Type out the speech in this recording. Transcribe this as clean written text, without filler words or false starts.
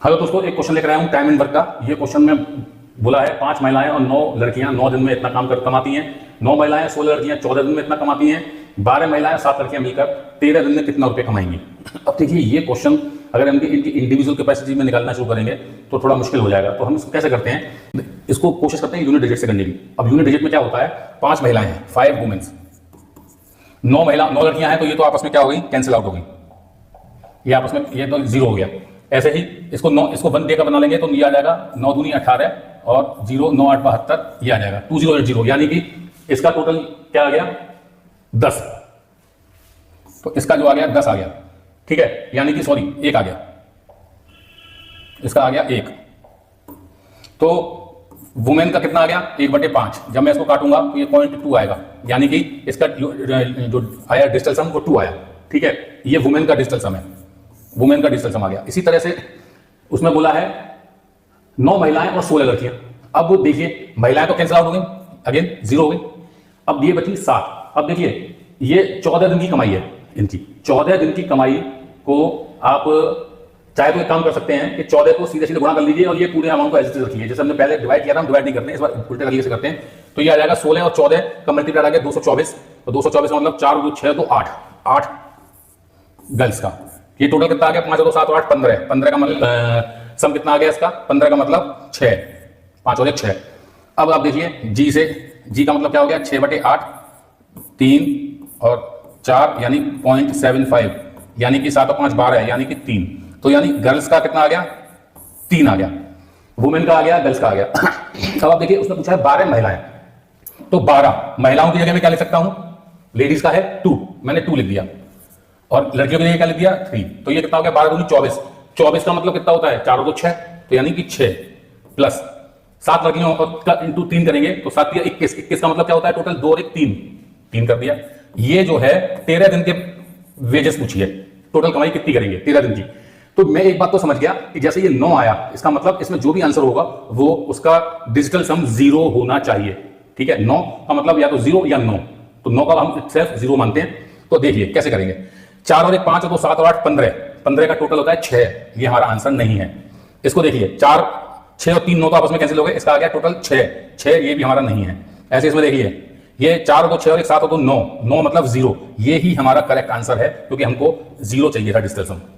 Hello दोस्तों, एक question लेकर आया हूँ टाइम एंड वर्क का। ये क्वेश्चन में बोला है 5 महिलाएं और 9 लड़कियां 9 दिन में इतना काम कर कमाती हैं। 9 महिलाएं 16 लड़कियां 14 दिन में इतना कमाती हैं। 12 महिलाएं 7 लड़कियां मिलकर 13 दिन में कितना रुपए कमाएंगी। अब देखिए, ये क्वेश्चन अगर हम इनकी इंडिविजुअल कैपेसिटी में निकालना शुरू करेंगे तो थोड़ा मुश्किल हो जाएगा। तो हम इसको कैसे करते हैं, इसको कोशिश करते हैं यूनिट डिजिट से करने की। अब यूनिट डिजिट में क्या होता है, 5 महिलाएं हैं, 5 वुमेन्स, 9 लड़कियां हैं, तो ये तो आपस में क्या हो गई, कैंसिल आउट हो गई। ये आपस में ये तो 0 हो गया। ऐसे ही इसको 1 डे का बना लेंगे तो ये आ जाएगा 9 दूनी 18 और 0 9 8 72, ये आ जाएगा 2080, यानी कि इसका टोटल क्या आ गया 10। तो इसका जो आ गया 10 आ गया, ठीक है, यानी कि सॉरी 1 आ गया, इसका आ गया 1। तो वुमेन का कितना आ गया 1/5। जब मैं इसको काटूंगा तो ये 0.2 आएगा, यानी कि इसका जो आया डिजिटल सम वो 2 आया, ठीक है। ये वुमेन का डिजिटल सम है, वुमेन का डिजिटल सम आ गया। इसी तरह से उसमें बोला है 9 महिलाएं और 16 लड़कियां। अब देखिए, महिलाएं तो कैंसिल आउट हो गई, अगेन 0 हो गई। अब ये बची 7। अब देखिए, ये 14 दिन की कमाई है इनकी। 14 दिन की कमाई को आप चाहे तो एक काम कर सकते हैं कि 14 को सीधे सीधे गुणा कर लीजिए और ये पूरे अमाउंट को एज रखिए। जैसे हमने पहले डिवाइड किया था, हम डिवाइड नहीं करते हैं, इस बार उल्टे तरीके से करते हैं। तो ये आ जाएगा 16 और 14 का मल्टीप्लाई आ गया 224। तो 224 का मतलब 4 2 6 तो 8 गर्ल्स का। ये टोटल कितना आ गया, 5 2 7 8 15। 15 का मतलब सम कितना आ गया इसका, 15 का मतलब 6, 5 और 1 6। अब आप देखिए जी का मतलब क्या हो गया, 6/8, 3 और 4 यानी 0.75, यानी कि 7 और 5 12 है, यानी कि 3। तो यानी गर्ल्स का कितना आ गया, 3 आ गया, वुमेन का आ गया, गर्ल्स का आ गया। अब आप देखिए, उसने पूछा है 12 महिलाएं, तो 12 महिलाओं की जगह में क्या लिख सकता हूं, लेडीज का है 2, मैंने 2 लिख दिया, और लड़कियों के लिए क्या लिख दिया 3। तो ये कितना हो गया 12 दूनी 24। 24 का मतलब कितना होता है, 4 और 2 6, तो यानी कि 6 प्लस 7 लड़कियों का इंटू 3 करेंगे तो 7 या 21। 21 का मतलब क्या होता है, टोटल 2 और 1 3 कर दिया। ये जो है 13 दिन के वेजेस पूछिए, टोटल कमाई कितनी करेंगे 13 दिन की। तो मैं एक बात तो समझ गया कि जैसे ये 9 आया, इसका मतलब इसमें जो भी आंसर होगा वो उसका डिजिटल सम 0 होना चाहिए, ठीक है। 9 का मतलब या तो 0 या 9, तो 9 का हम सिर्फ 0 मानते हैं। तो देखिए कैसे करेंगे, 4 और 1 5 और 2 7 और 8 15, 15 का टोटल होता है 6। ये हमारा आंसर नहीं है। इसको देखिए, 4 6 और 3 9 तो आपस में कैंसिल हो गए, इसका आ गया टोटल 6, ये भी हमारा नहीं है। ऐसे इसमें देखिए, ये 4 और 2 6 और 1 7 और 2 9 मतलब 0, ये ही हमारा करेक्ट आंसर है, क्योंकि हमको 0 चाहिए था डिजिटल सम।